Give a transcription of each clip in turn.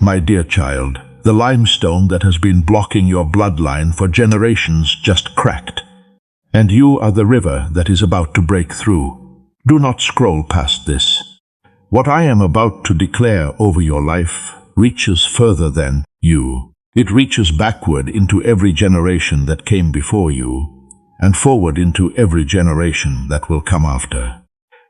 My dear child, the limestone that has been blocking your bloodline for generations just cracked. And you are the river that is about to break through. Do not scroll past this. What I am about to declare over your life reaches further than you. It reaches backward into every generation that came before you, and forward into every generation that will come after.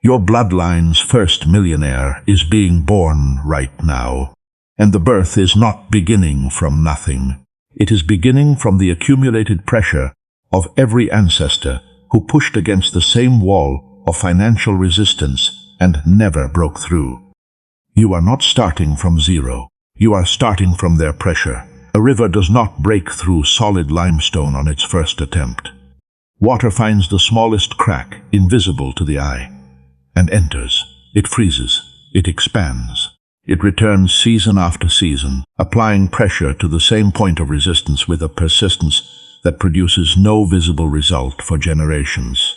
Your bloodline's first millionaire is being born right now. And the birth is not beginning from nothing. It is beginning from the accumulated pressure of every ancestor who pushed against the same wall of financial resistance and never broke through. You are not starting from zero. You are starting from their pressure. A river does not break through solid limestone on its first attempt. Water finds the smallest crack, invisible to the eye, and enters. It freezes. It expands. It returns season after season, applying pressure to the same point of resistance with a persistence that produces no visible result for generations.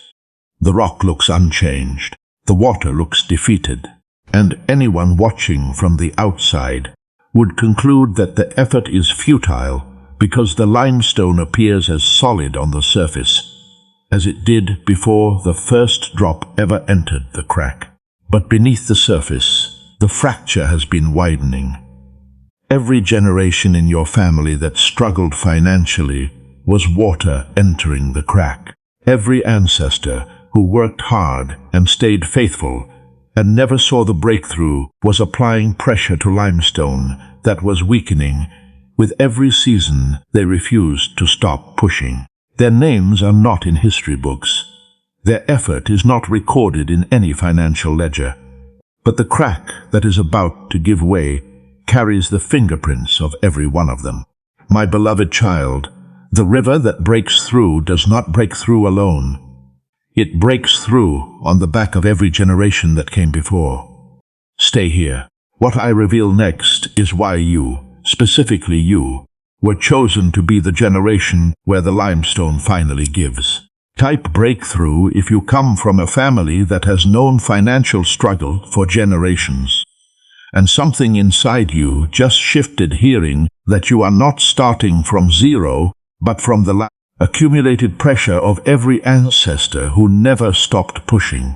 The rock looks unchanged, the water looks defeated, and anyone watching from the outside would conclude that the effort is futile because the limestone appears as solid on the surface as it did before the first drop ever entered the crack. But beneath the surface, the fracture has been widening. Every generation in your family that struggled financially was water entering the crack. Every ancestor who worked hard and stayed faithful and never saw the breakthrough was applying pressure to limestone that was weakening. With every season, they refused to stop pushing. Their names are not in history books. Their effort is not recorded in any financial ledger. But the crack that is about to give way carries the fingerprints of every one of them. My beloved child, the river that breaks through does not break through alone. It breaks through on the back of every generation that came before. Stay here. What I reveal next is why you, specifically you, were chosen to be the generation where the limestone finally gives. Type breakthrough if you come from a family that has known financial struggle for generations. And something inside you just shifted, hearing that you are not starting from zero, but from the accumulated pressure of every ancestor who never stopped pushing.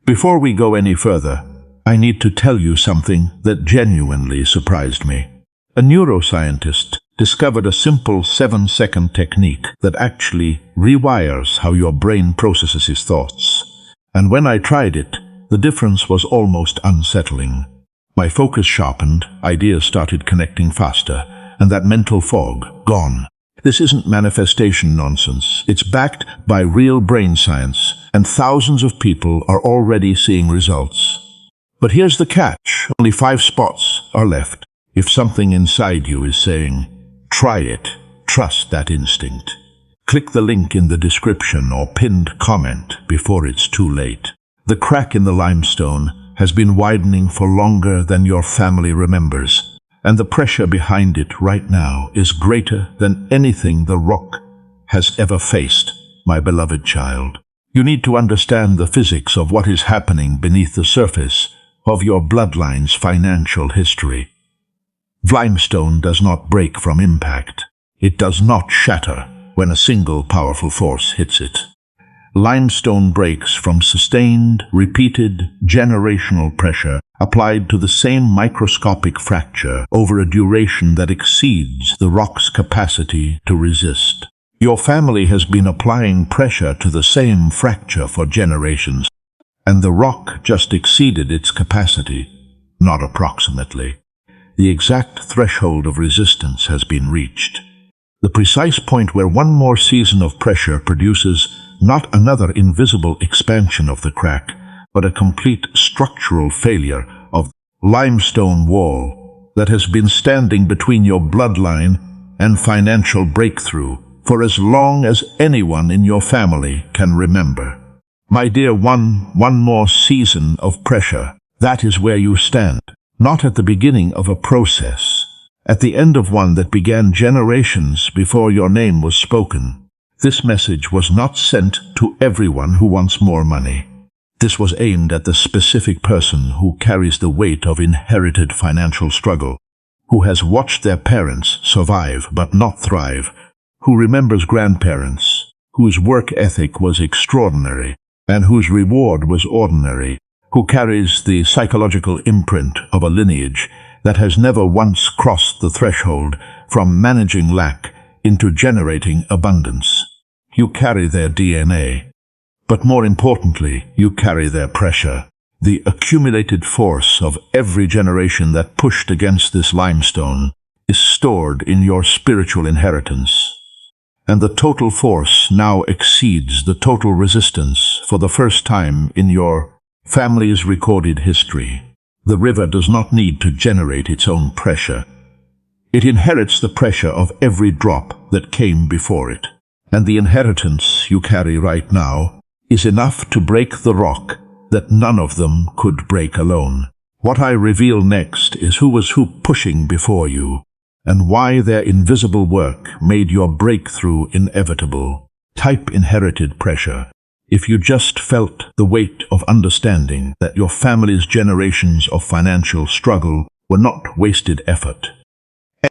Before we go any further, I need to tell you something that genuinely surprised me. A neuroscientist discovered a simple 7-second technique that actually rewires how your brain processes his thoughts. And when I tried it, the difference was almost unsettling. My focus sharpened, ideas started connecting faster, and that mental fog gone. This isn't manifestation nonsense. It's backed by real brain science, and thousands of people are already seeing results. But here's the catch. Only 5 spots are left. If something inside you is saying, try it, trust that instinct. Click the link in the description or pinned comment before it's too late. The crack in the limestone has been widening for longer than your family remembers, and the pressure behind it right now is greater than anything the rock has ever faced, my beloved child. You need to understand the physics of what is happening beneath the surface of your bloodline's financial history. Limestone does not break from impact. It does not shatter when a single powerful force hits it. Limestone breaks from sustained, repeated, generational pressure applied to the same microscopic fracture over a duration that exceeds the rock's capacity to resist. Your family has been applying pressure to the same fracture for generations, and the rock just exceeded its capacity, not approximately. The exact threshold of resistance has been reached. The precise point where one more season of pressure produces not another invisible expansion of the crack, but a complete structural failure of the limestone wall that has been standing between your bloodline and financial breakthrough for as long as anyone in your family can remember. My dear one more season of pressure, that is where you stand. Not at the beginning of a process, at the end of one that began generations before your name was spoken. This message was not sent to everyone who wants more money. This was aimed at the specific person who carries the weight of inherited financial struggle. who has watched their parents survive but not thrive, who remembers grandparents, whose work ethic was extraordinary, and whose reward was ordinary, who carries the psychological imprint of a lineage that has never once crossed the threshold from managing lack into generating abundance. You carry their DNA. But more importantly, you carry their pressure. The accumulated force of every generation that pushed against this limestone is stored in your spiritual inheritance. And the total force now exceeds the total resistance for the first time in your family's recorded history. The river does not need to generate its own pressure. It inherits the pressure of every drop that came before it. And the inheritance you carry right now is enough to break the rock that none of them could break alone. What I reveal next is who was who pushing before you, and why their invisible work made your breakthrough inevitable. Type inherited pressure if you just felt the weight of understanding that your family's generations of financial struggle were not wasted effort.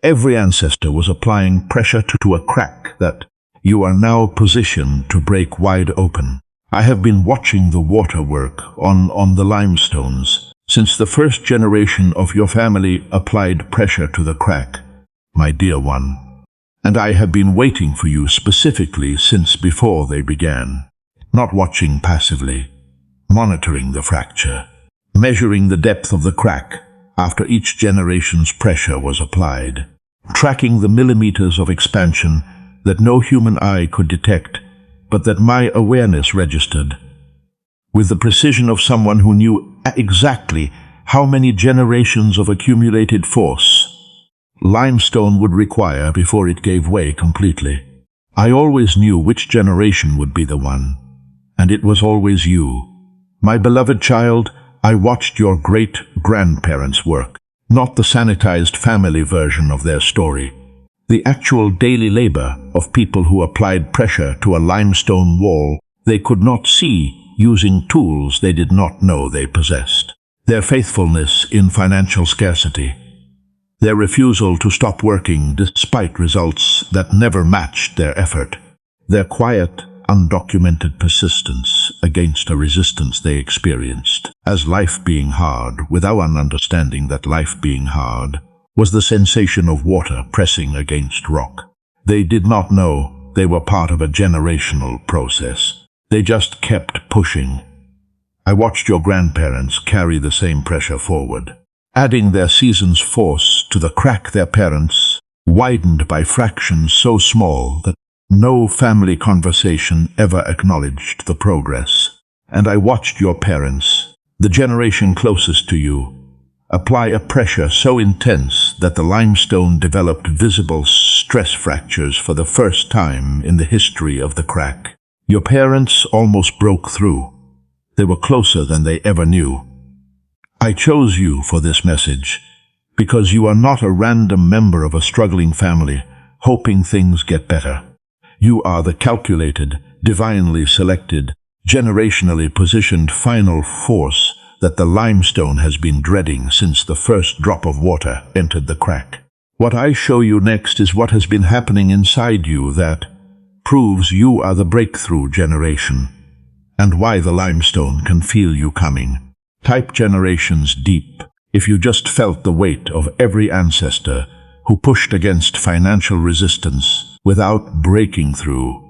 Every ancestor was applying pressure to a crack that you are now positioned to break wide open. I have been watching the water work on the limestones since the first generation of your family applied pressure to the crack, my dear one. And I have been waiting for you specifically since before they began. Not watching passively, monitoring the fracture, measuring the depth of the crack after each generation's pressure was applied, tracking the millimeters of expansion that no human eye could detect, but that my awareness registered. With the precision of someone who knew exactly how many generations of accumulated force limestone would require before it gave way completely. I always knew which generation would be the one, and it was always you. My beloved child, I watched your great-grandparents work, not the sanitized family version of their story. The actual daily labor of people who applied pressure to a limestone wall they could not see using tools they did not know they possessed. Their faithfulness in financial scarcity. Their refusal to stop working despite results that never matched their effort. Their quiet, undocumented persistence against a resistance they experienced as life being hard, without an understanding that life being hard was the sensation of water pressing against rock. They did not know they were part of a generational process. They just kept pushing. I watched your grandparents carry the same pressure forward, adding their season's force to the crack their parents widened by fractions so small that no family conversation ever acknowledged the progress. And I watched your parents, the generation closest to you, apply a pressure so intense that the limestone developed visible stress fractures for the first time in the history of the crack. Your parents almost broke through. They were closer than they ever knew. I chose you for this message because you are not a random member of a struggling family hoping things get better. You are the calculated, divinely selected, generationally positioned final force that the limestone has been dreading since the first drop of water entered the crack. What I show you next is what has been happening inside you that proves you are the breakthrough generation, and why the limestone can feel you coming. Type generations deep if you just felt the weight of every ancestor who pushed against financial resistance without breaking through.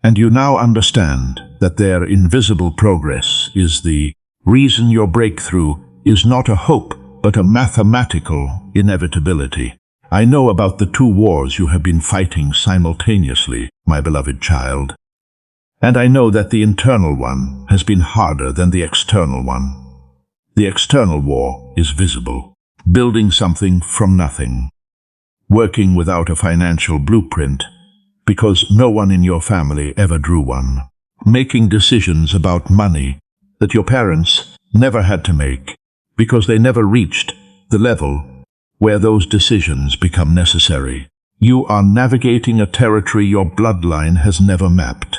And you now understand that their invisible progress is the reason your breakthrough is not a hope, but a mathematical inevitability. I know about the two wars you have been fighting simultaneously, my beloved child. And I know that the internal one has been harder than the external one. The external war is visible, building something from nothing, working without a financial blueprint, because no one in your family ever drew one, making decisions about money that your parents never had to make because they never reached the level where those decisions become necessary. You are navigating a territory your bloodline has never mapped,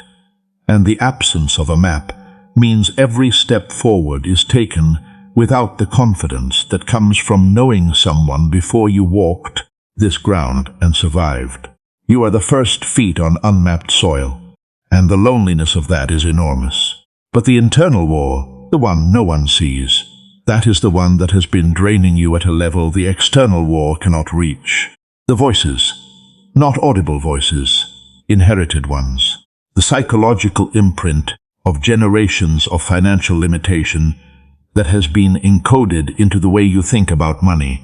and the absence of a map means every step forward is taken without the confidence that comes from knowing someone before you walked this ground and survived. You are the first feet on unmapped soil, and the loneliness of that is enormous. But the internal war, the one no one sees, that is the one that has been draining you at a level the external war cannot reach. The voices, not audible voices, inherited ones. The psychological imprint of generations of financial limitation that has been encoded into the way you think about money,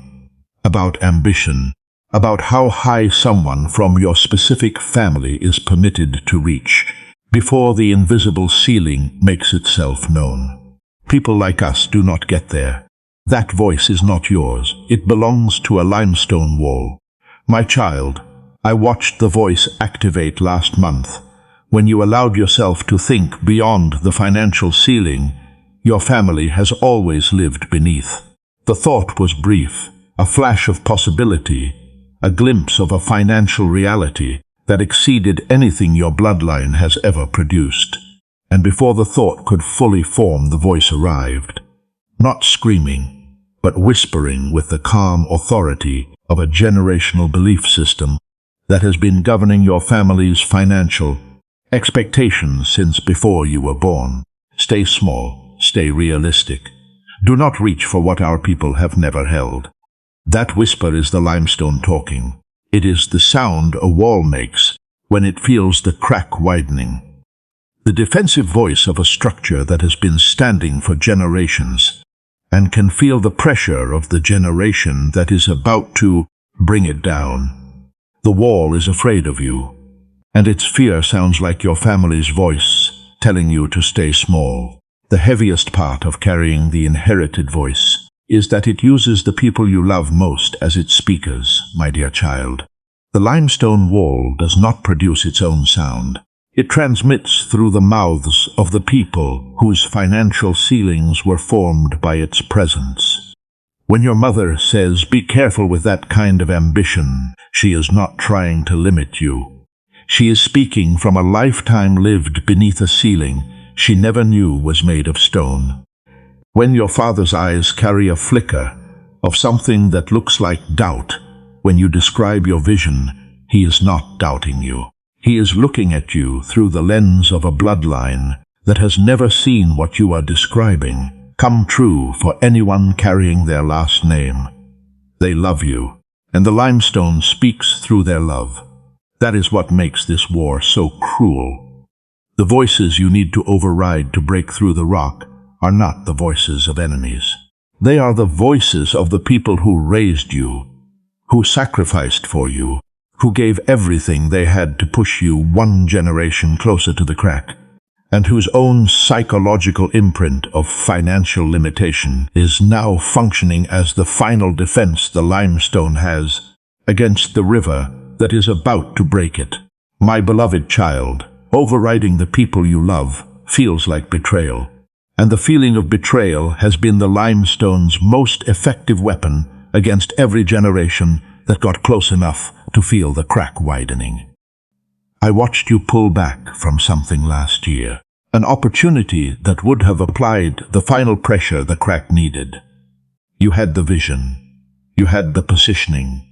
about ambition, about how high someone from your specific family is permitted to reach before the invisible ceiling makes itself known. People like us do not get there. That voice is not yours. It belongs to a limestone wall. My child, I watched the voice activate last month. When you allowed yourself to think beyond the financial ceiling your family has always lived beneath. The thought was brief, a flash of possibility, a glimpse of a financial reality that exceeded anything your bloodline has ever produced. And before the thought could fully form, the voice arrived, not screaming, but whispering with the calm authority of a generational belief system that has been governing your family's financial expectations since before you were born. Stay small, stay realistic. Do not reach for what our people have never held. That whisper is the limestone talking. It is the sound a wall makes when it feels the crack widening. The defensive voice of a structure that has been standing for generations and can feel the pressure of the generation that is about to bring it down. The wall is afraid of you, and its fear sounds like your family's voice telling you to stay small. The heaviest part of carrying the inherited voice is that it uses the people you love most as its speakers, my dear child. The limestone wall does not produce its own sound. It transmits through the mouths of the people whose financial ceilings were formed by its presence. When your mother says, "Be careful with that kind of ambition," she is not trying to limit you. She is speaking from a lifetime lived beneath a ceiling she never knew was made of stone. When your father's eyes carry a flicker of something that looks like doubt, when you describe your vision, he is not doubting you. He is looking at you through the lens of a bloodline that has never seen what you are describing come true for anyone carrying their last name. They love you, and the limestone speaks through their love. That is what makes this war so cruel. The voices you need to override to break through the rock are not the voices of enemies. They are the voices of the people who raised you, who sacrificed for you, who gave everything they had to push you one generation closer to the crack, and whose own psychological imprint of financial limitation is now functioning as the final defense the limestone has against the river that is about to break it. My beloved child, overriding the people you love feels like betrayal, and the feeling of betrayal has been the limestone's most effective weapon against every generation that got close enough to feel the crack widening. I watched you pull back from something last year, an opportunity that would have applied the final pressure the crack needed. You had the vision, you had the positioning,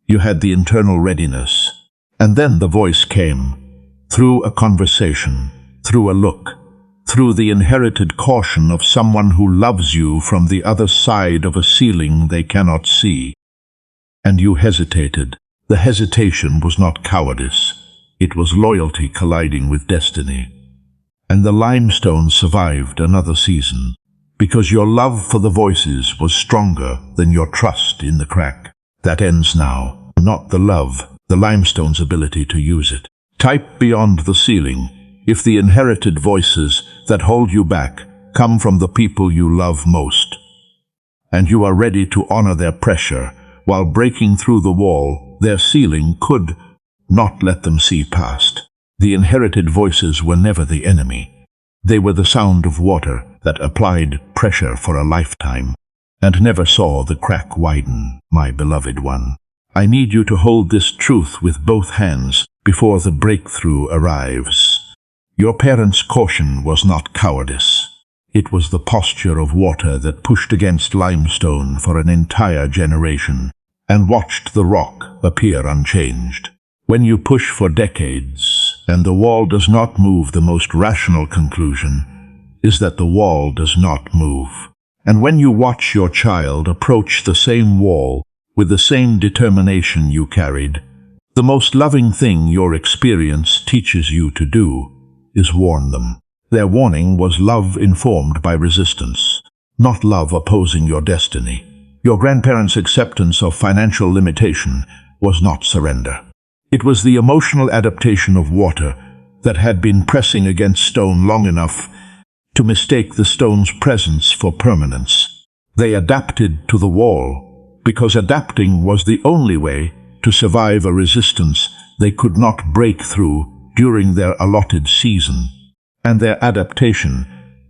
you had the internal readiness, and then the voice came, through a conversation, through a look, through the inherited caution of someone who loves you from the other side of a ceiling they cannot see. And you hesitated. The hesitation was not cowardice. It was loyalty colliding with destiny. And the limestone survived another season, because your love for the voices was stronger than your trust in the crack. That ends now. Not the love, the limestone's ability to use it. Type beyond the ceiling. If the inherited voices that hold you back come from the people you love most, and you are ready to honor their pressure while breaking through the wall their ceiling could not let them see past. The inherited voices were never the enemy. They were the sound of water that applied pressure for a lifetime and never saw the crack widen, my beloved one. I need you to hold this truth with both hands before the breakthrough arrives. Your parents' caution was not cowardice. It was the posture of water that pushed against limestone for an entire generation and watched the rock appear unchanged. When you push for decades and the wall does not move, the most rational conclusion is that the wall does not move. And when you watch your child approach the same wall with the same determination you carried, the most loving thing your experience teaches you to do is warn them. Their warning was love informed by resistance, not love opposing your destiny. Your grandparents' acceptance of financial limitation was not surrender. It was the emotional adaptation of water that had been pressing against stone long enough to mistake the stone's presence for permanence. They adapted to the wall because adapting was the only way to survive a resistance they could not break through during their allotted season. And their adaptation,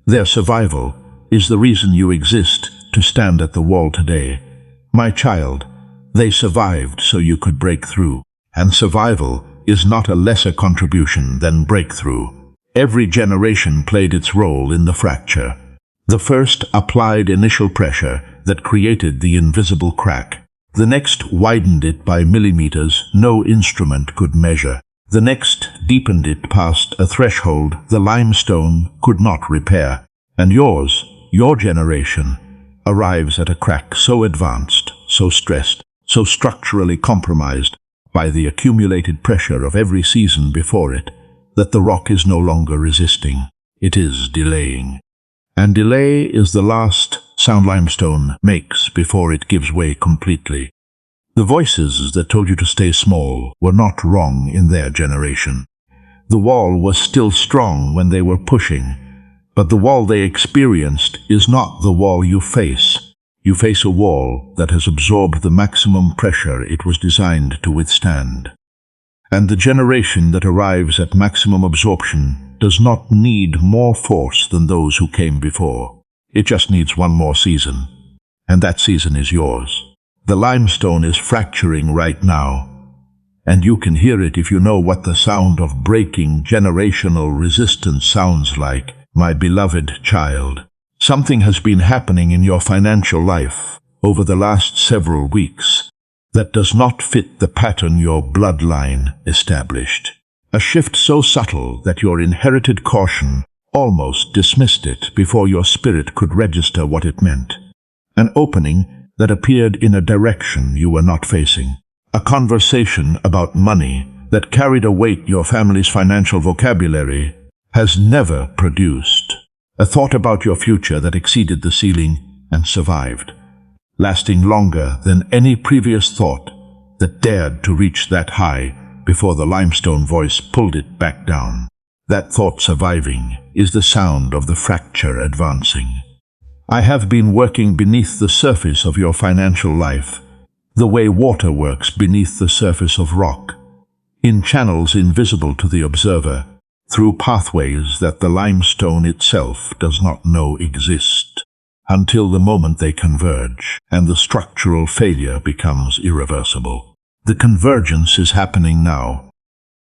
their survival, is the reason you exist to stand at the wall today. My child, they survived so you could break through. And survival is not a lesser contribution than breakthrough. Every generation played its role in the fracture. The first applied initial pressure that created the invisible crack. The next widened it by millimeters no instrument could measure. The next deepened it past a threshold the limestone could not repair. And yours, your generation, arrives at a crack so advanced, so stressed, so structurally compromised by the accumulated pressure of every season before it, that the rock is no longer resisting, it is delaying. And delay is the last sound limestone makes before it gives way completely. The voices that told you to stay small were not wrong in their generation. The wall was still strong when they were pushing, but the wall they experienced is not the wall you face. You face a wall that has absorbed the maximum pressure it was designed to withstand. And the generation that arrives at maximum absorption does not need more force than those who came before. It just needs one more season, and that season is yours. The limestone is fracturing right now, and you can hear it if you know what the sound of breaking generational resistance sounds like, my beloved child. Something has been happening in your financial life over the last several weeks that does not fit the pattern your bloodline established. A shift so subtle that your inherited caution almost dismissed it before your spirit could register what it meant. An opening that appeared in a direction you were not facing. A conversation about money that carried a weight your family's financial vocabulary has never produced. A thought about your future that exceeded the ceiling and survived, lasting longer than any previous thought that dared to reach that high before the limestone voice pulled it back down. That thought surviving is the sound of the fracture advancing. I have been working beneath the surface of your financial life, the way water works beneath the surface of rock, in channels invisible to the observer, through pathways that the limestone itself does not know exist, until the moment they converge and the structural failure becomes irreversible. The convergence is happening now.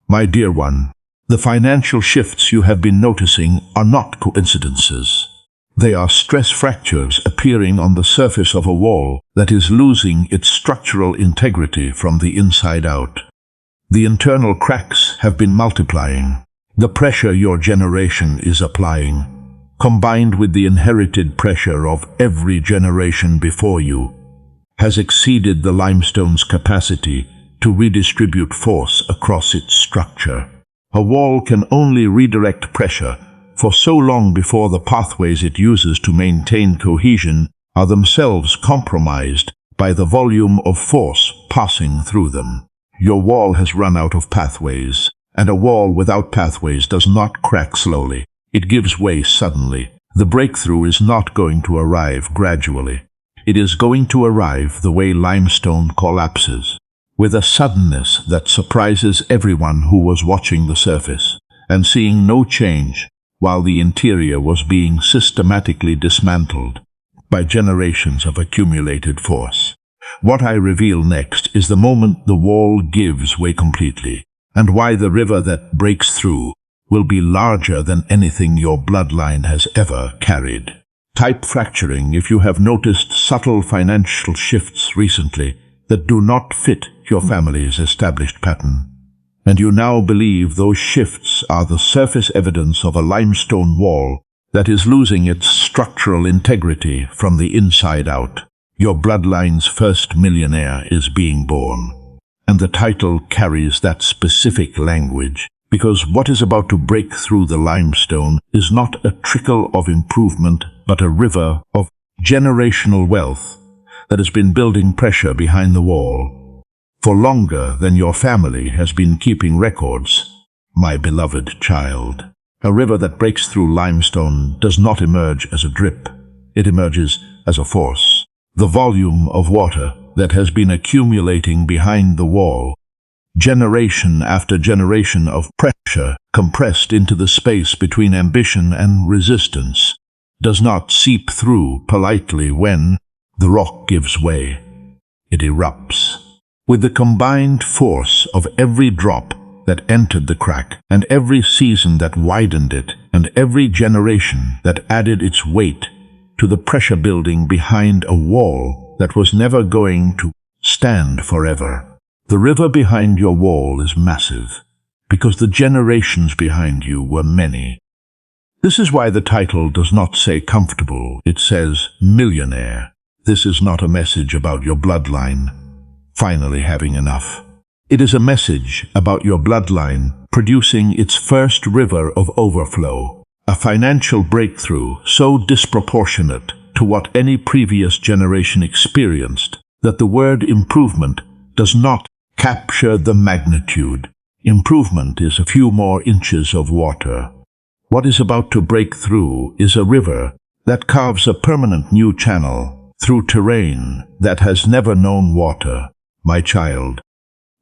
My dear one, the financial shifts you have been noticing are not coincidences. They are stress fractures appearing on the surface of a wall that is losing its structural integrity from the inside out. The internal cracks have been multiplying. The pressure your generation is applying, combined with the inherited pressure of every generation before you, has exceeded the limestone's capacity to redistribute force across its structure. A wall can only redirect pressure for so long before the pathways it uses to maintain cohesion are themselves compromised by the volume of force passing through them. Your wall has run out of pathways, and a wall without pathways does not crack slowly. It gives way suddenly. The breakthrough is not going to arrive gradually. It is going to arrive the way limestone collapses, with a suddenness that surprises everyone who was watching the surface and seeing no change, while the interior was being systematically dismantled by generations of accumulated force. What I reveal next is the moment the wall gives way completely, and why the river that breaks through will be larger than anything your bloodline has ever carried. Type fracturing if you have noticed subtle financial shifts recently that do not fit your family's established pattern. And you now believe those shifts are the surface evidence of a limestone wall that is losing its structural integrity from the inside out. Your bloodline's first millionaire is being born. And the title carries that specific language, because what is about to break through the limestone is not a trickle of improvement, but a river of generational wealth that has been building pressure behind the wall for longer than your family has been keeping records. My beloved child, a river that breaks through limestone does not emerge as a drip. It emerges as a force. The volume of water that has been accumulating behind the wall, generation after generation of pressure compressed into the space between ambition and resistance, does not seep through politely when the rock gives way. It erupts. With the combined force of every drop that entered the crack, and every season that widened it, and every generation that added its weight to the pressure building behind a wall that was never going to stand forever. The river behind your wall is massive, because the generations behind you were many. This is why the title does not say comfortable, it says millionaire. This is not a message about your bloodline finally having enough. It is a message about your bloodline producing its first river of overflow, a financial breakthrough so disproportionate to what any previous generation experienced that the word improvement does not capture the magnitude. Improvement is a few more inches of water. What is about to break through is a river that carves a permanent new channel through terrain that has never known water. My child,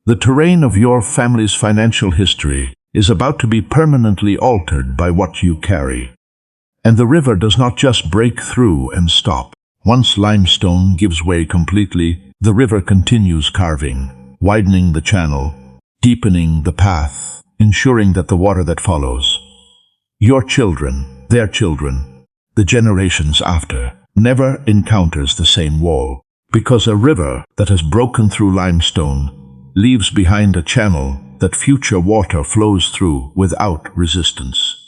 the terrain of your family's financial history is about to be permanently altered by what you carry. And the river does not just break through and stop. Once limestone gives way completely, the river continues carving, widening the channel, deepening the path, ensuring that the water that follows, your children, their children, the generations after, never encounters the same wall. Because a river that has broken through limestone leaves behind a channel that future water flows through without resistance.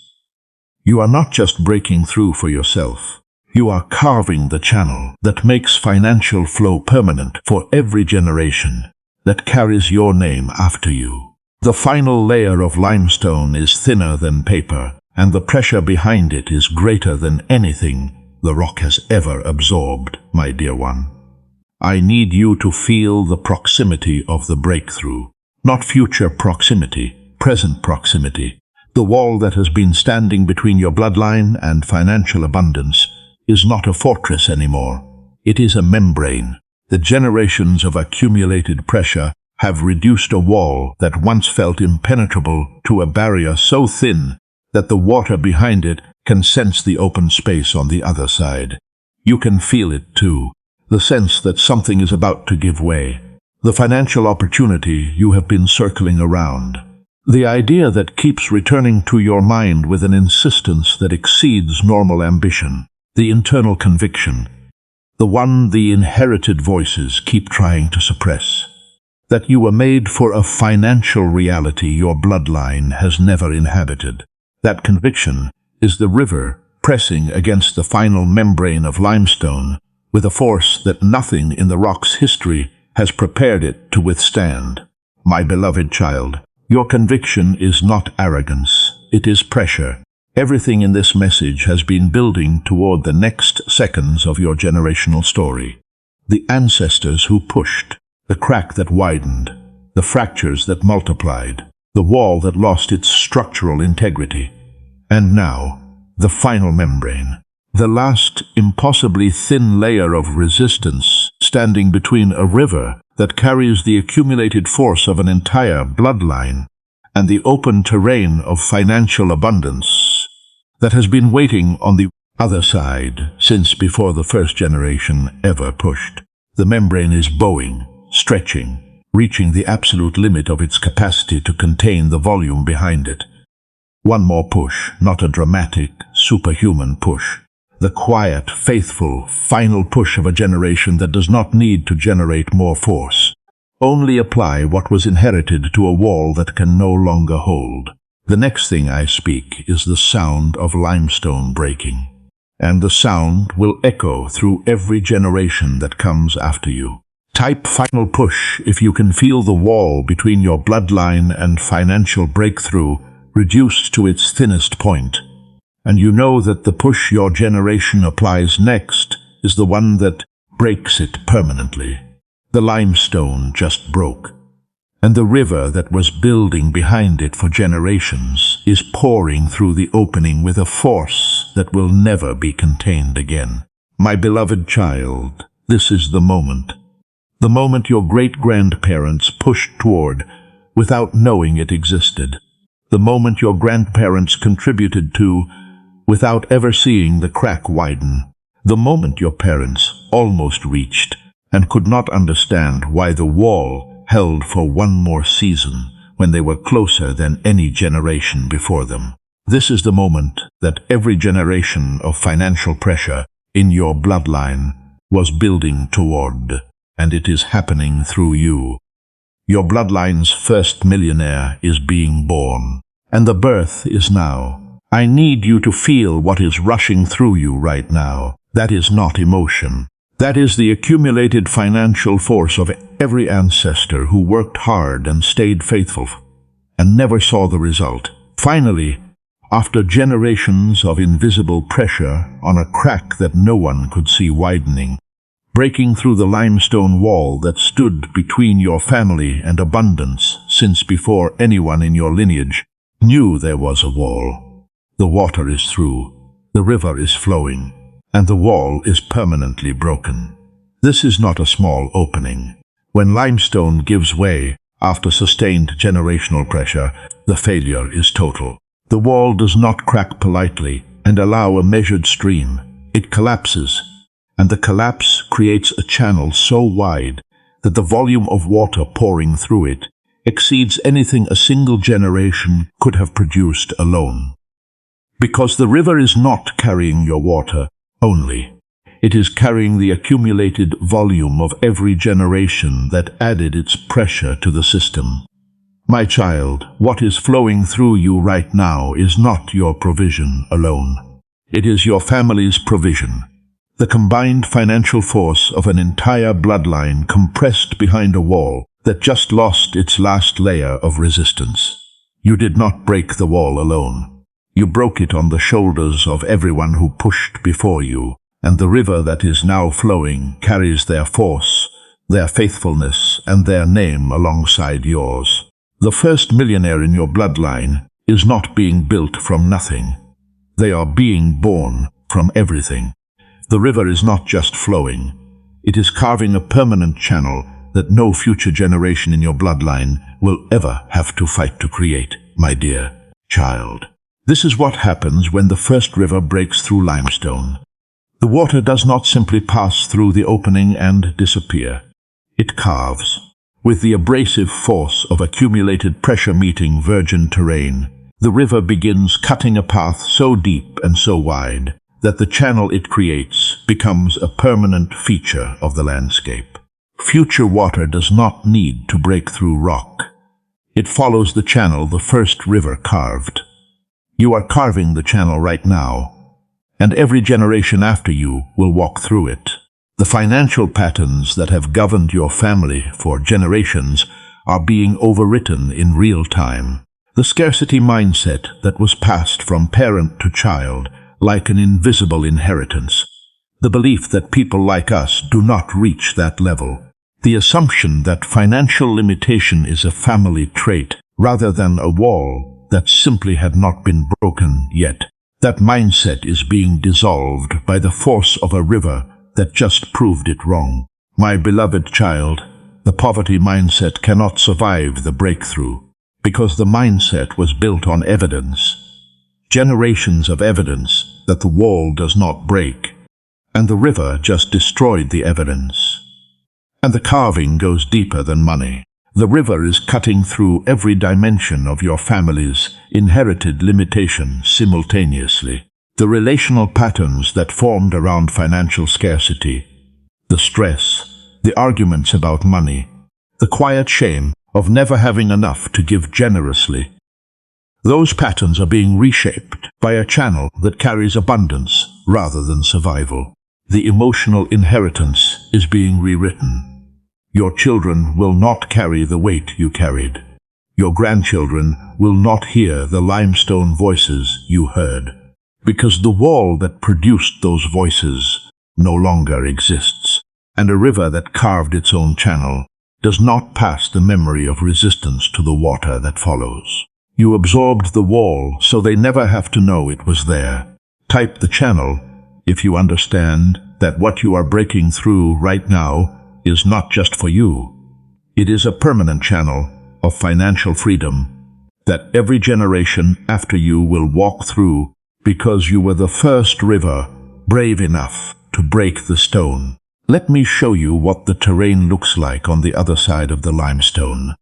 You are not just breaking through for yourself. You are carving the channel that makes financial flow permanent for every generation that carries your name after you. The final layer of limestone is thinner than paper, and the pressure behind it is greater than anything the rock has ever absorbed, my dear one. I need you to feel the proximity of the breakthrough. Not future proximity, present proximity. The wall that has been standing between your bloodline and financial abundance is not a fortress anymore. It is a membrane. The generations of accumulated pressure have reduced a wall that once felt impenetrable to a barrier so thin that the water behind it can sense the open space on the other side. You can feel it too, the sense that something is about to give way. The financial opportunity you have been circling around. The idea that keeps returning to your mind with an insistence that exceeds normal ambition. The internal conviction. The one the inherited voices keep trying to suppress. That you were made for a financial reality your bloodline has never inhabited. That conviction is the river pressing against the final membrane of limestone with a force that nothing in the rock's history has prepared it to withstand. My beloved child, your conviction is not arrogance, it is pressure. Everything in this message has been building toward the next seconds of your generational story. The ancestors who pushed, the crack that widened, the fractures that multiplied, the wall that lost its structural integrity. And now, the final membrane. The last impossibly thin layer of resistance standing between a river that carries the accumulated force of an entire bloodline and the open terrain of financial abundance that has been waiting on the other side since before the first generation ever pushed. The membrane is bowing, stretching, reaching the absolute limit of its capacity to contain the volume behind it. One more push, not a dramatic, superhuman push. The quiet, faithful, final push of a generation that does not need to generate more force. Only apply what was inherited to a wall that can no longer hold. The next thing I speak is the sound of limestone breaking. And the sound will echo through every generation that comes after you. Type final push if you can feel the wall between your bloodline and financial breakthrough reduced to its thinnest point. And you know that the push your generation applies next is the one that breaks it permanently. The limestone just broke, and the river that was building behind it for generations is pouring through the opening with a force that will never be contained again. My beloved child, this is the moment your great-grandparents pushed toward without knowing it existed, the moment your grandparents contributed to without ever seeing the crack widen, the moment your parents almost reached and could not understand why the wall held for one more season when they were closer than any generation before them. This is the moment that every generation of financial pressure in your bloodline was building toward, and it is happening through you. Your bloodline's first millionaire is being born, and the birth is now. I need you to feel what is rushing through you right now. That is not emotion. That is the accumulated financial force of every ancestor who worked hard and stayed faithful and never saw the result. Finally, after generations of invisible pressure on a crack that no one could see widening, breaking through the limestone wall that stood between your family and abundance since before anyone in your lineage knew there was a wall. The water is through, the river is flowing, and the wall is permanently broken. This is not a small opening. When limestone gives way after sustained generational pressure, the failure is total. The wall does not crack politely and allow a measured stream. It collapses, and the collapse creates a channel so wide that the volume of water pouring through it exceeds anything a single generation could have produced alone. Because the river is not carrying your water only. It is carrying the accumulated volume of every generation that added its pressure to the system. My child, what is flowing through you right now is not your provision alone. It is your family's provision. The combined financial force of an entire bloodline compressed behind a wall that just lost its last layer of resistance. You did not break the wall alone. You broke it on the shoulders of everyone who pushed before you, and the river that is now flowing carries their force, their faithfulness, and their name alongside yours. The first millionaire in your bloodline is not being built from nothing. They are being born from everything. The river is not just flowing. It is carving a permanent channel that no future generation in your bloodline will ever have to fight to create, my dear child. This is what happens when the first river breaks through limestone. The water does not simply pass through the opening and disappear. It carves. With the abrasive force of accumulated pressure meeting virgin terrain, the river begins cutting a path so deep and so wide that the channel it creates becomes a permanent feature of the landscape. Future water does not need to break through rock. It follows the channel the first river carved. You are carving the channel right now, and every generation after you will walk through it. The financial patterns that have governed your family for generations are being overwritten in real time. The scarcity mindset that was passed from parent to child like an invisible inheritance. The belief that people like us do not reach that level. The assumption that financial limitation is a family trait rather than a wall that simply had not been broken yet. That mindset is being dissolved by the force of a river that just proved it wrong. My beloved child, the poverty mindset cannot survive the breakthrough because the mindset was built on evidence. Generations of evidence that the wall does not break, and the river just destroyed the evidence. And the carving goes deeper than money. The river is cutting through every dimension of your family's inherited limitations simultaneously. The relational patterns that formed around financial scarcity, the stress, the arguments about money, the quiet shame of never having enough to give generously. Those patterns are being reshaped by a channel that carries abundance rather than survival. The emotional inheritance is being rewritten. Your children will not carry the weight you carried. Your grandchildren will not hear the limestone voices you heard, because the wall that produced those voices no longer exists, and a river that carved its own channel does not pass the memory of resistance to the water that follows. You absorbed the wall so they never have to know it was there. Type the channel if you understand that what you are breaking through right now is not just for you. It is a permanent channel of financial freedom that every generation after you will walk through because you were the first river brave enough to break the stone. Let me show you what the terrain looks like on the other side of the limestone.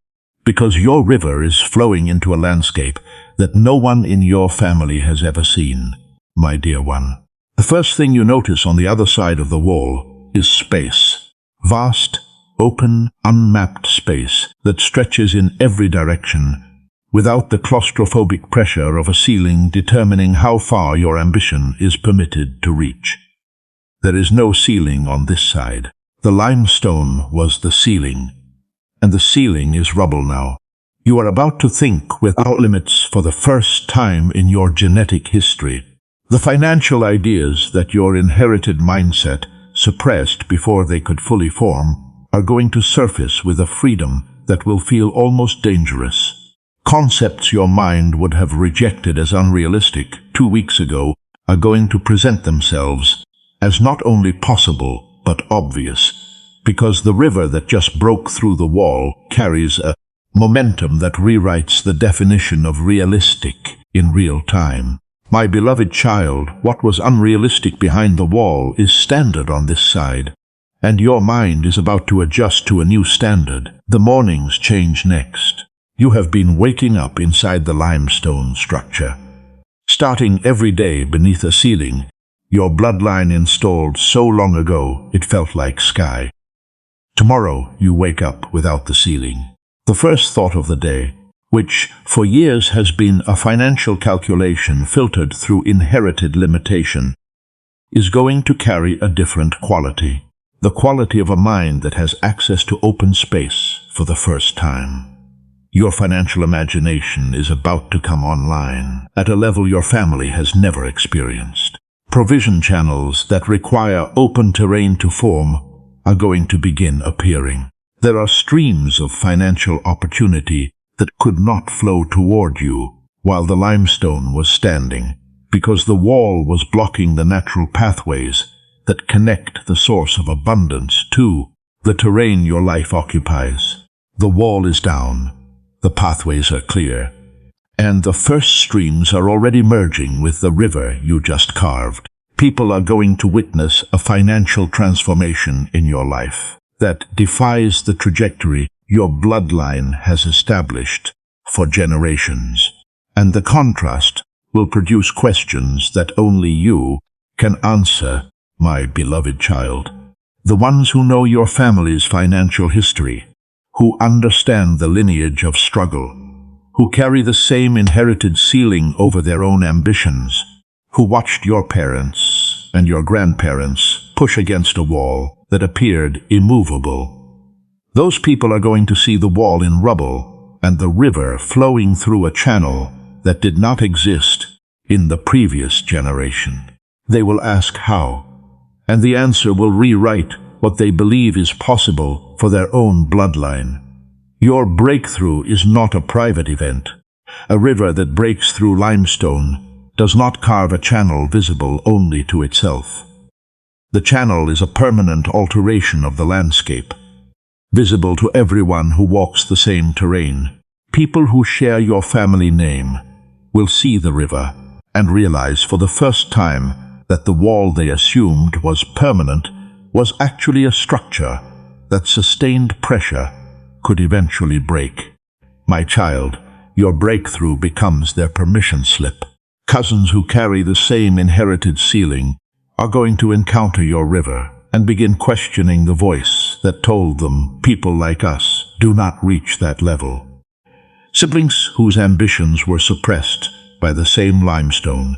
Because your river is flowing into a landscape that no one in your family has ever seen, my dear one. The first thing you notice on the other side of the wall is space. Vast, open, unmapped space that stretches in every direction, without the claustrophobic pressure of a ceiling determining how far your ambition is permitted to reach. There is no ceiling on this side. The limestone was the ceiling, and the ceiling is rubble now. You are about to think without limits for the first time in your genetic history. The financial ideas that your inherited mindset suppressed before they could fully form are going to surface with a freedom that will feel almost dangerous. Concepts your mind would have rejected as unrealistic 2 weeks ago are going to present themselves as not only possible but obvious, because the river that just broke through the wall carries a momentum that rewrites the definition of realistic in real time. My beloved child, what was unrealistic behind the wall is standard on this side, and your mind is about to adjust to a new standard. The mornings change next. You have been waking up inside the limestone structure, starting every day beneath a ceiling, your bloodline installed so long ago it felt like sky. Tomorrow you wake up without the ceiling. The first thought of the day, which for years has been a financial calculation filtered through inherited limitation, is going to carry a different quality. The quality of a mind that has access to open space for the first time. Your financial imagination is about to come online at a level your family has never experienced. Provision channels that require open terrain to form are going to begin appearing. There are streams of financial opportunity that could not flow toward you while the limestone was standing, because the wall was blocking the natural pathways that connect the source of abundance to the terrain your life occupies. The wall is down, the pathways are clear, and the first streams are already merging with the river you just carved. People are going to witness a financial transformation in your life that defies the trajectory your bloodline has established for generations. And the contrast will produce questions that only you can answer, my beloved child. The ones who know your family's financial history, who understand the lineage of struggle, who carry the same inherited ceiling over their own ambitions, who watched your parents and your grandparents push against a wall that appeared immovable. Those people are going to see the wall in rubble and the river flowing through a channel that did not exist in the previous generation. They will ask how, and the answer will rewrite what they believe is possible for their own bloodline. Your breakthrough is not a private event. A river that breaks through limestone does not carve a channel visible only to itself. The channel is a permanent alteration of the landscape, visible to everyone who walks the same terrain. People who share your family name will see the river and realize for the first time that the wall they assumed was permanent was actually a structure that sustained pressure, could eventually break. My child, your breakthrough becomes their permission slip. Cousins who carry the same inherited ceiling are going to encounter your river and begin questioning the voice that told them people like us do not reach that level. Siblings whose ambitions were suppressed by the same limestone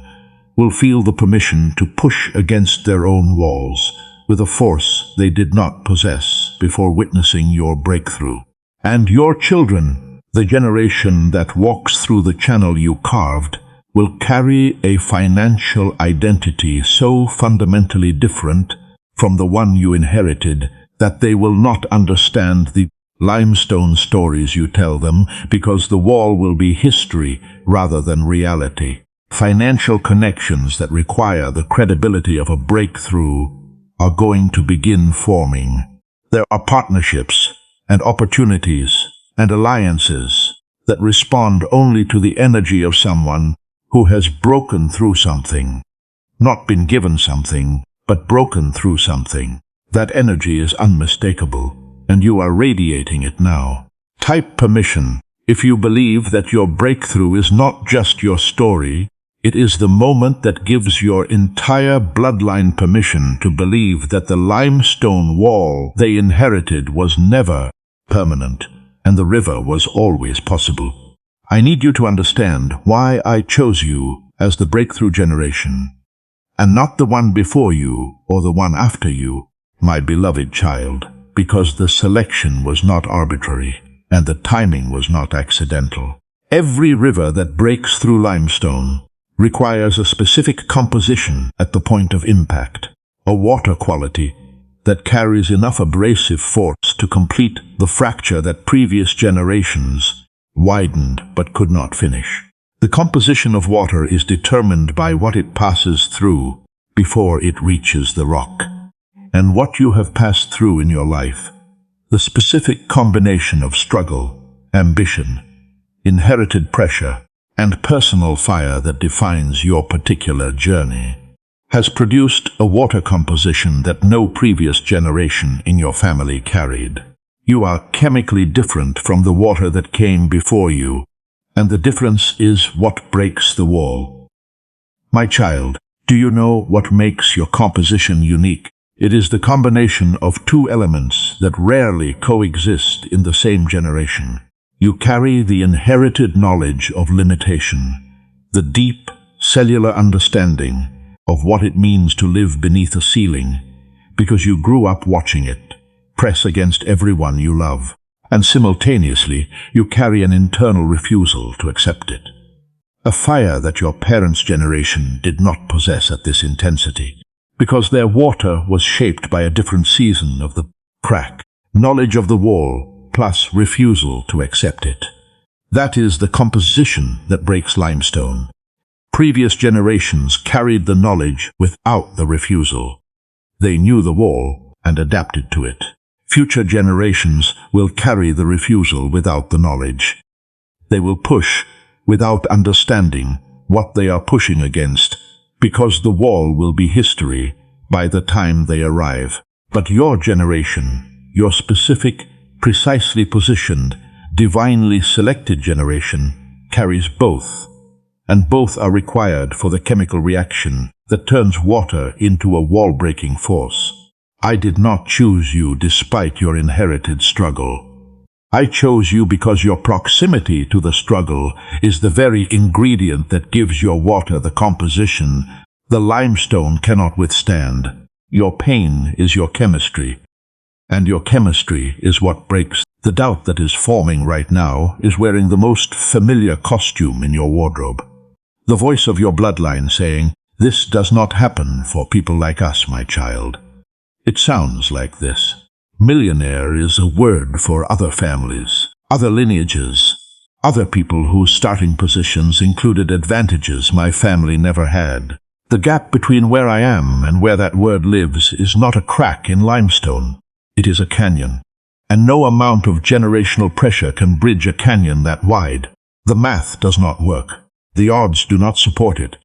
will feel the permission to push against their own walls with a force they did not possess before witnessing your breakthrough. And your children, the generation that walks through the channel you carved, will carry a financial identity so fundamentally different from the one you inherited that they will not understand the limestone stories you tell them, because the wall will be history rather than reality. Financial connections that require the credibility of a breakthrough are going to begin forming. There are partnerships and opportunities and alliances that respond only to the energy of someone who has broken through something. Not been given something, but broken through something. That energy is unmistakable, and you are radiating it now. Type permission if you believe that your breakthrough is not just your story. It is the moment that gives your entire bloodline permission to believe that the limestone wall they inherited was never permanent, and the river was always possible. I need you to understand why I chose you as the breakthrough generation, and not the one before you or the one after you, my beloved child, because the selection was not arbitrary, and the timing was not accidental. Every river that breaks through limestone requires a specific composition at the point of impact, a water quality that carries enough abrasive force to complete the fracture that previous generations widened but could not finish. The composition of water is determined by what it passes through before it reaches the rock, and what you have passed through in your life. The specific combination of struggle, ambition, inherited pressure, and personal fire that defines your particular journey has produced a water composition that no previous generation in your family carried. You are chemically different from the water that came before you, and the difference is what breaks the wall. My child, do you know what makes your composition unique? It is the combination of two elements that rarely coexist in the same generation. You carry the inherited knowledge of limitation, the deep cellular understanding of what it means to live beneath a ceiling, because you grew up watching it press against everyone you love, and simultaneously you carry an internal refusal to accept it. A fire that your parents' generation did not possess at this intensity, because their water was shaped by a different season of the crack, knowledge of the wall, plus refusal to accept it. That is the composition that breaks limestone. Previous generations carried the knowledge without the refusal. They knew the wall and adapted to it. Future generations will carry the refusal without the knowledge. They will push without understanding what they are pushing against, because the wall will be history by the time they arrive. But your generation, your specific, precisely positioned, divinely selected generation, carries both, and both are required for the chemical reaction that turns water into a wall-breaking force. I did not choose you despite your inherited struggle. I chose you because your proximity to the struggle is the very ingredient that gives your water the composition the limestone cannot withstand. Your pain is your chemistry, and your chemistry is what breaks. The doubt that is forming right now is wearing the most familiar costume in your wardrobe. The voice of your bloodline saying, "This does not happen for people like us, my child." It sounds like this. Millionaire is a word for other families, other lineages, other people whose starting positions included advantages my family never had. The gap between where I am and where that word lives is not a crack in limestone. It is a canyon. And no amount of generational pressure can bridge a canyon that wide. The math does not work. The odds do not support it.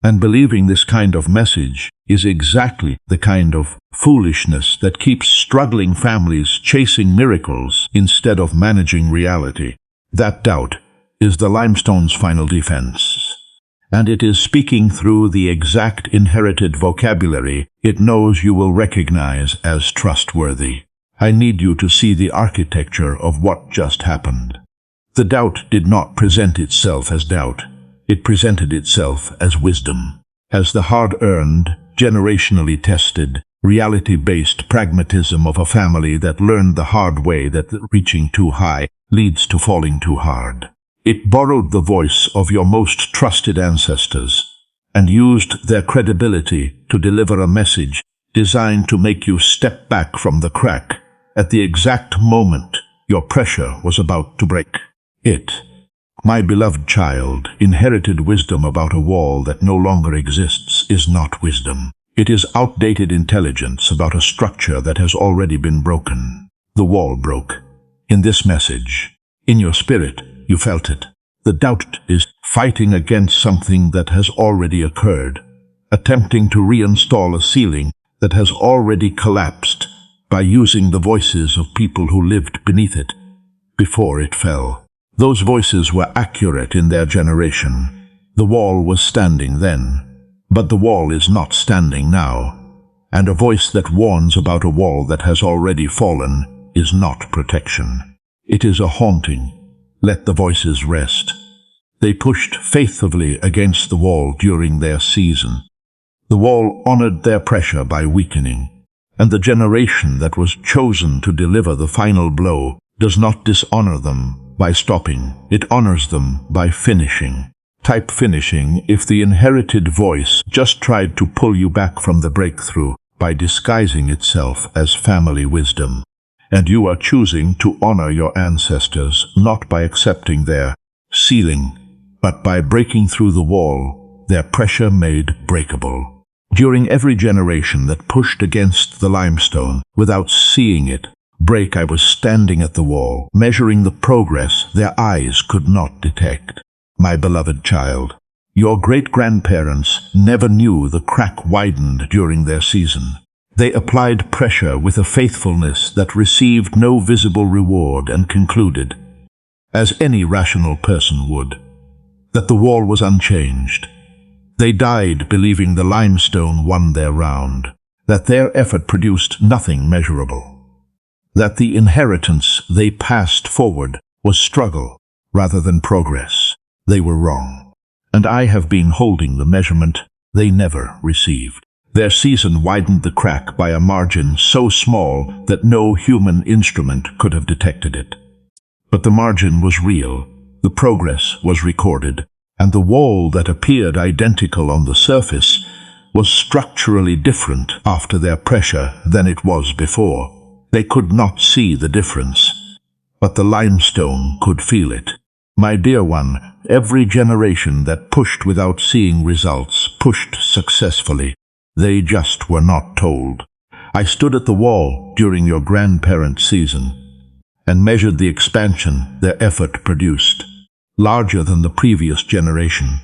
And believing this kind of message is exactly the kind of foolishness that keeps struggling families chasing miracles instead of managing reality. That doubt is the limestone's final defense. And it is speaking through the exact inherited vocabulary it knows you will recognize as trustworthy. I need you to see the architecture of what just happened. The doubt did not present itself as doubt. It presented itself as wisdom, as the hard-earned, generationally tested, reality-based pragmatism of a family that learned the hard way that reaching too high leads to falling too hard. It borrowed the voice of your most trusted ancestors and used their credibility to deliver a message designed to make you step back from the crack at the exact moment your pressure was about to break. It, my beloved child, inherited wisdom about a wall that no longer exists is not wisdom. It is outdated intelligence about a structure that has already been broken. The wall broke. In this message, in your spirit, you felt it. The doubt is fighting against something that has already occurred, attempting to reinstall a ceiling that has already collapsed by using the voices of people who lived beneath it before it fell. Those voices were accurate in their generation. The wall was standing then, but the wall is not standing now. And a voice that warns about a wall that has already fallen is not protection. It is a haunting. Let the voices rest. They pushed faithfully against the wall during their season. The wall honored their pressure by weakening, and the generation that was chosen to deliver the final blow does not dishonor them by stopping. It honors them by finishing. Type finishing if the inherited voice just tried to pull you back from the breakthrough by disguising itself as family wisdom. And you are choosing to honor your ancestors not by accepting their ceiling, but by breaking through the wall their pressure made breakable. During every generation that pushed against the limestone without seeing it break, I was standing at the wall, measuring the progress their eyes could not detect. My beloved child, your great-grandparents never knew the crack widened during their season. They applied pressure with a faithfulness that received no visible reward and concluded, as any rational person would, that the wall was unchanged. They died believing the limestone won their round, that their effort produced nothing measurable, that the inheritance they passed forward was struggle rather than progress. They were wrong, and I have been holding the measurement they never received. Their season widened the crack by a margin so small that no human instrument could have detected it. But the margin was real, the progress was recorded, and the wall that appeared identical on the surface was structurally different after their pressure than it was before. They could not see the difference, but the limestone could feel it. My dear one, every generation that pushed without seeing results pushed successfully. They just were not told. I stood at the wall during your grandparents' season and measured the expansion their effort produced, larger than the previous generation,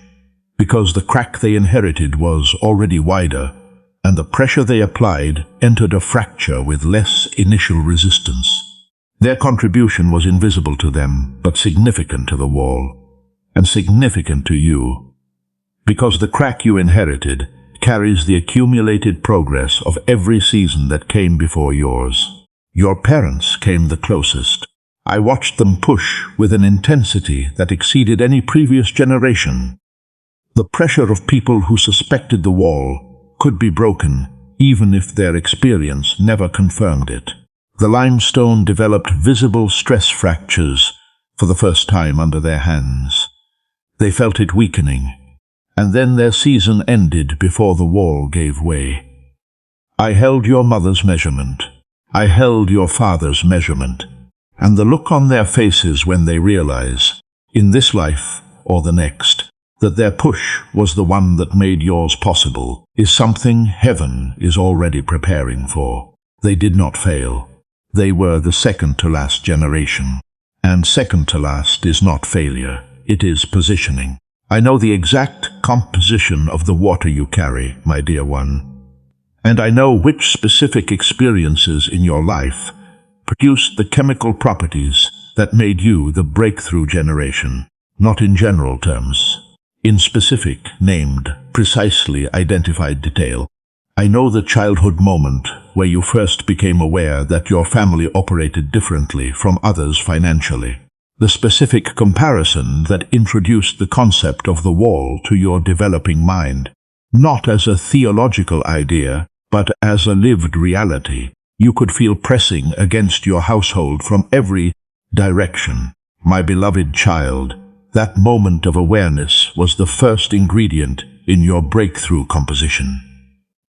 because the crack they inherited was already wider, and the pressure they applied entered a fracture with less initial resistance. Their contribution was invisible to them, but significant to the wall, and significant to you, because the crack you inherited carries the accumulated progress of every season that came before yours. Your parents came the closest. I watched them push with an intensity that exceeded any previous generation. The pressure of people who suspected the wall could be broken, even if their experience never confirmed it. The limestone developed visible stress fractures for the first time under their hands. They felt it weakening, and then their season ended before the wall gave way. I held your mother's measurement. I held your father's measurement, and the look on their faces when they realize, in this life or the next, that their push was the one that made yours possible, is something heaven is already preparing for. They did not fail. They were the second-to-last generation. And second-to-last is not failure, it is positioning. I know the exact composition of the water you carry, my dear one. And I know which specific experiences in your life produced the chemical properties that made you the breakthrough generation, not in general terms, in specific, named, precisely identified detail. I know the childhood moment where you first became aware that your family operated differently from others financially. The specific comparison that introduced the concept of the wall to your developing mind, not as a theological idea, but as a lived reality you could feel pressing against your household from every direction. My beloved child, that moment of awareness was the first ingredient in your breakthrough composition.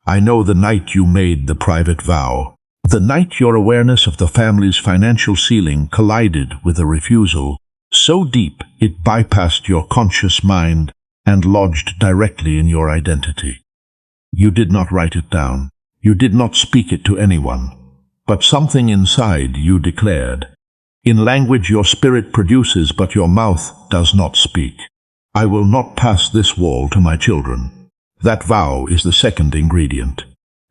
I know the night you made the private vow, the night your awareness of the family's financial ceiling collided with a refusal so deep it bypassed your conscious mind and lodged directly in your identity. You did not write it down. You did not speak it to anyone. But something inside you declared, in language your spirit produces but your mouth does not speak, I will not pass this wall to my children. That vow is the second ingredient,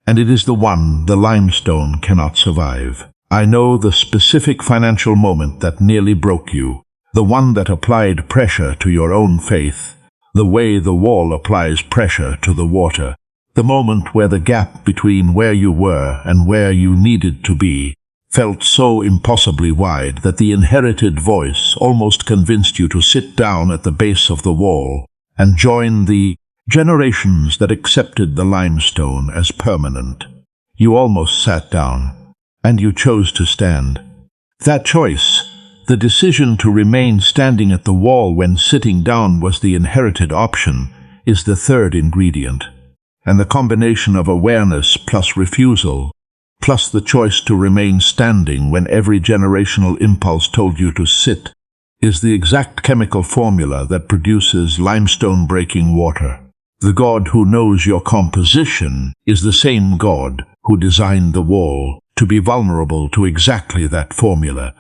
and it is the one the limestone cannot survive. I know the specific financial moment that nearly broke you, the one that applied pressure to your own faith, the way the wall applies pressure to the water, the moment where the gap between where you were and where you needed to be felt so impossibly wide that the inherited voice almost convinced you to sit down at the base of the wall and join the generations that accepted the limestone as permanent. You almost sat down, and you chose to stand. That choice, the decision to remain standing at the wall when sitting down was the inherited option, is the third ingredient. And the combination of awareness plus refusal, plus the choice to remain standing when every generational impulse told you to sit, is the exact chemical formula that produces limestone-breaking water. The God who knows your composition is the same God who designed the wall to be vulnerable to exactly that formula.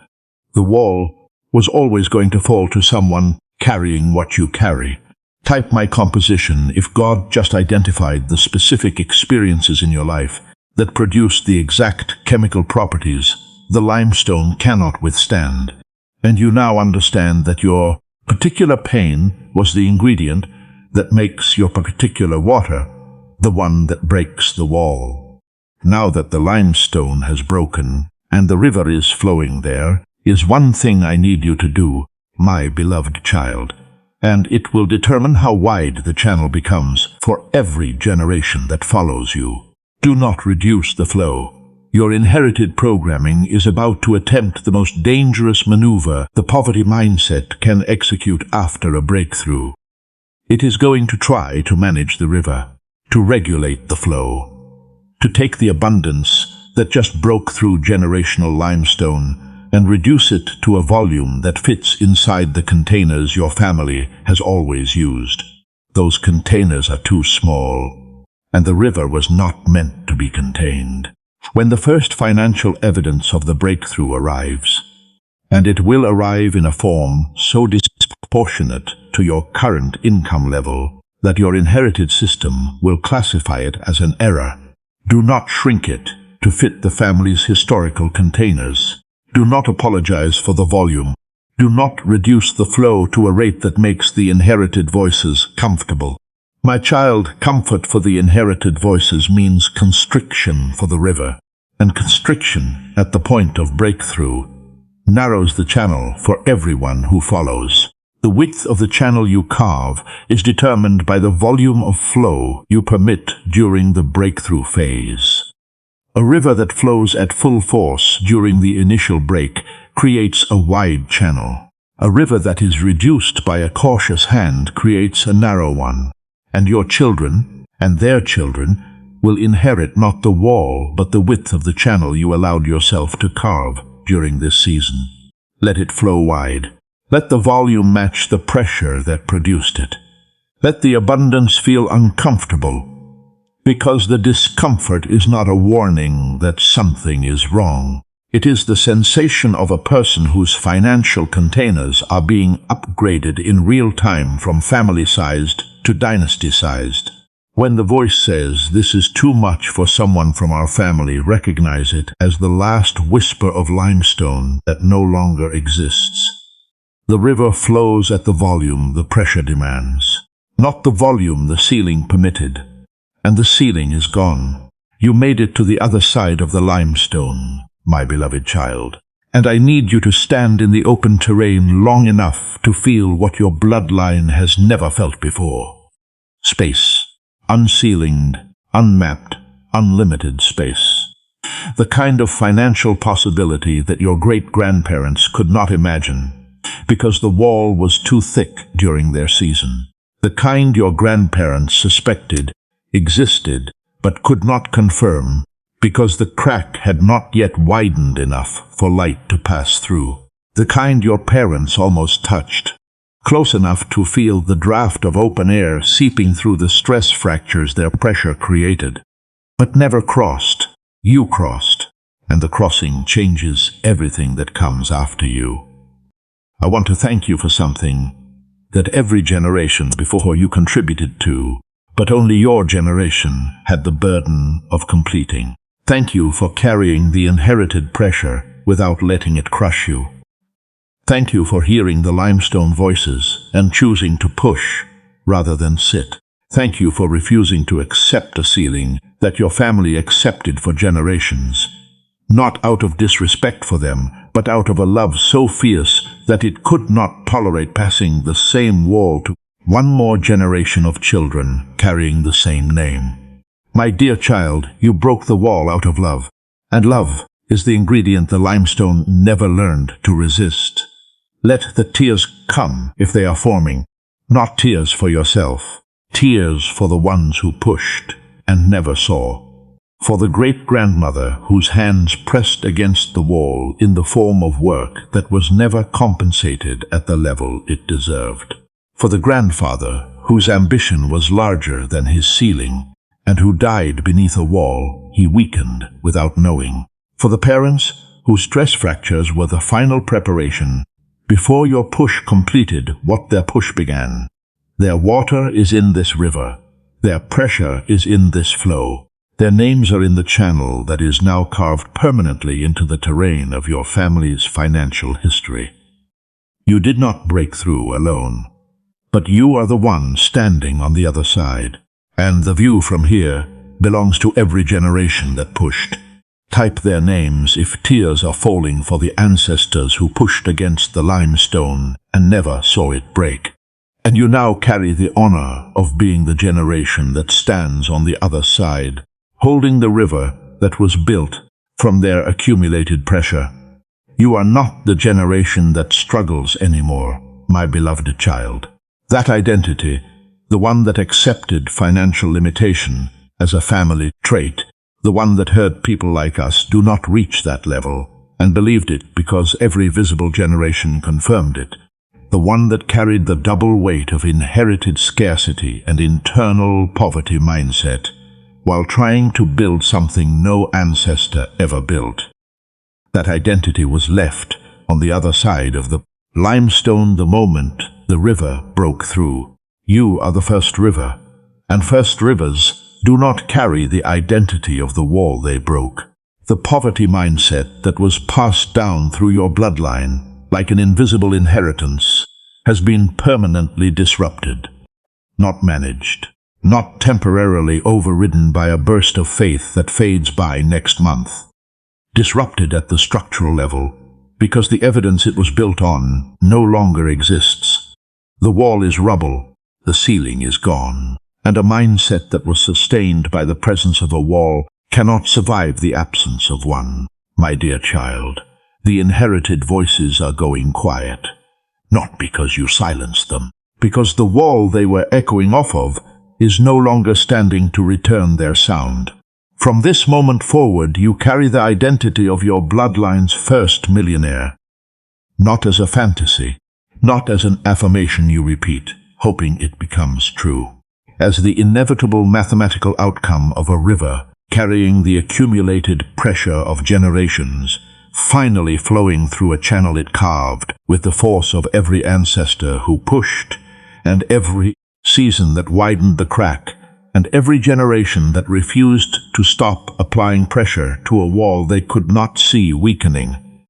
The wall was always going to fall to someone carrying what you carry. Type my composition if God just identified the specific experiences in your life that produced the exact chemical properties the limestone cannot withstand. And you now understand that your particular pain was the ingredient that makes your particular water the one that breaks the wall. Now that the limestone has broken and the river is flowing there, is one thing I need you to do, my beloved child. And it will determine how wide the channel becomes for every generation that follows you. Do not reduce the flow. Your inherited programming is about to attempt the most dangerous maneuver the poverty mindset can execute after a breakthrough. It is going to try to manage the river, to regulate the flow, to take the abundance that just broke through generational limestone and reduce it to a volume that fits inside the containers your family has always used. Those containers are too small, and the river was not meant to be contained. When the first financial evidence of the breakthrough arrives, and it will arrive in a form so disproportionate to your current income level that your inherited system will classify it as an error, do not shrink it to fit the family's historical containers. Do not apologize for the volume. Do not reduce the flow to a rate that makes the inherited voices comfortable. My child, comfort for the inherited voices means constriction for the river, and constriction at the point of breakthrough narrows the channel for everyone who follows. The width of the channel you carve is determined by the volume of flow you permit during the breakthrough phase. A river that flows at full force during the initial break creates a wide channel. A river that is reduced by a cautious hand creates a narrow one. And your children, and their children, will inherit not the wall but the width of the channel you allowed yourself to carve during this season. Let it flow wide. Let the volume match the pressure that produced it. Let the abundance feel uncomfortable, because the discomfort is not a warning that something is wrong. It is the sensation of a person whose financial containers are being upgraded in real time from family-sized to dynasty-sized. When the voice says, "This is too much for someone from our family," recognize it as the last whisper of limestone that no longer exists. The river flows at the volume the pressure demands, not the volume the ceiling permitted. And the ceiling is gone. You made it to the other side of the limestone, my beloved child. And I need you to stand in the open terrain long enough to feel what your bloodline has never felt before. Space. Unceilinged, unmapped, unlimited space. The kind of financial possibility that your great-grandparents could not imagine, because the wall was too thick during their season. The kind your grandparents suspected existed but could not confirm, because the crack had not yet widened enough for light to pass through. The kind your parents almost touched, close enough to feel the draft of open air seeping through the stress fractures their pressure created, but never crossed. You crossed, and the crossing changes everything that comes after you. I want to thank you for something that every generation before you contributed to, but only your generation had the burden of completing. Thank you for carrying the inherited pressure without letting it crush you. Thank you for hearing the limestone voices and choosing to push rather than sit. Thank you for refusing to accept a ceiling that your family accepted for generations, not out of disrespect for them, but out of a love so fierce that it could not tolerate passing the same wall to one more generation of children carrying the same name. My dear child, you broke the wall out of love, and love is the ingredient the limestone never learned to resist. Let the tears come if they are forming, not tears for yourself, tears for the ones who pushed and never saw. For the great-grandmother whose hands pressed against the wall in the form of work that was never compensated at the level it deserved. For the grandfather whose ambition was larger than his ceiling and who died beneath a wall he weakened without knowing. For the parents whose stress fractures were the final preparation before your push completed what their push began. Their water is in this river. Their pressure is in this flow. Their names are in the channel that is now carved permanently into the terrain of your family's financial history. You did not break through alone, but you are the one standing on the other side. And the view from here belongs to every generation that pushed. Type their names if tears are falling for the ancestors who pushed against the limestone and never saw it break. And you now carry the honor of being the generation that stands on the other side, holding the river that was built from their accumulated pressure. You are not the generation that struggles anymore, my beloved child. That identity, the one that accepted financial limitation as a family trait, the one that heard people like us do not reach that level, and believed it because every visible generation confirmed it, the one that carried the double weight of inherited scarcity and internal poverty mindset, while trying to build something no ancestor ever built. That identity was left on the other side of the limestone the moment the river broke through. You are the first river, and first rivers do not carry the identity of the wall they broke. The poverty mindset that was passed down through your bloodline, like an invisible inheritance, has been permanently disrupted, not managed, not temporarily overridden by a burst of faith that fades by next month. Disrupted at the structural level, because the evidence it was built on no longer exists. The wall is rubble, the ceiling is gone. And a mindset that was sustained by the presence of a wall cannot survive the absence of one. My dear child, the inherited voices are going quiet, not because you silenced them, because the wall they were echoing off of is no longer standing to return their sound. From this moment forward, you carry the identity of your bloodline's first millionaire, not as a fantasy, not as an affirmation you repeat, hoping it becomes true. As the inevitable mathematical outcome of a river carrying the accumulated pressure of generations, finally flowing through a channel it carved with the force of every ancestor who pushed, and every season that widened the crack, and every generation that refused to stop applying pressure to a wall they could not see weakening.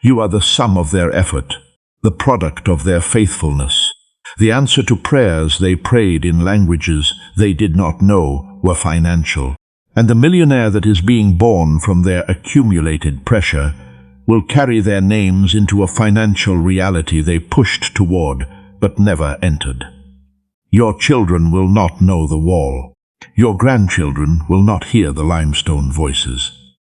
You are the sum of their effort, the product of their faithfulness. The answer to prayers they prayed in languages they did not know were financial. And the millionaire that is being born from their accumulated pressure will carry their names into a financial reality they pushed toward but never entered. Your children will not know the wall. Your grandchildren will not hear the limestone voices.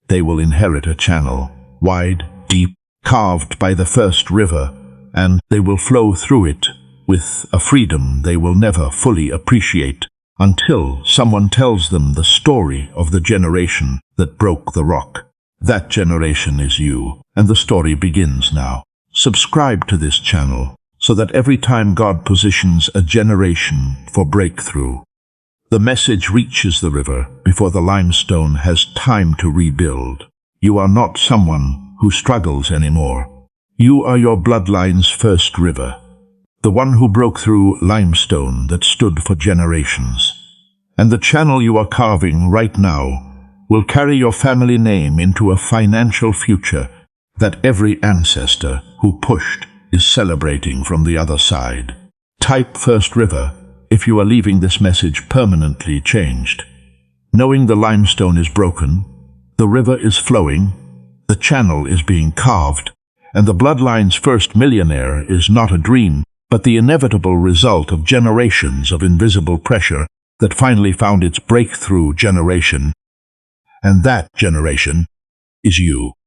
They will inherit a channel, wide, deep, carved by the first river, and they will flow through it with a freedom they will never fully appreciate until someone tells them the story of the generation that broke the rock. That generation is you, and the story begins now. Subscribe to this channel so that every time God positions a generation for breakthrough, the message reaches the river before the limestone has time to rebuild. You are not someone who struggles anymore. You are your bloodline's first river, the one who broke through limestone that stood for generations. And the channel you are carving right now will carry your family name into a financial future that every ancestor who pushed is celebrating from the other side. Type First River if you are leaving this message permanently changed. Knowing the limestone is broken, the river is flowing, the channel is being carved, and the bloodline's first millionaire is not a dream, but the inevitable result of generations of invisible pressure that finally found its breakthrough generation. And that generation is you.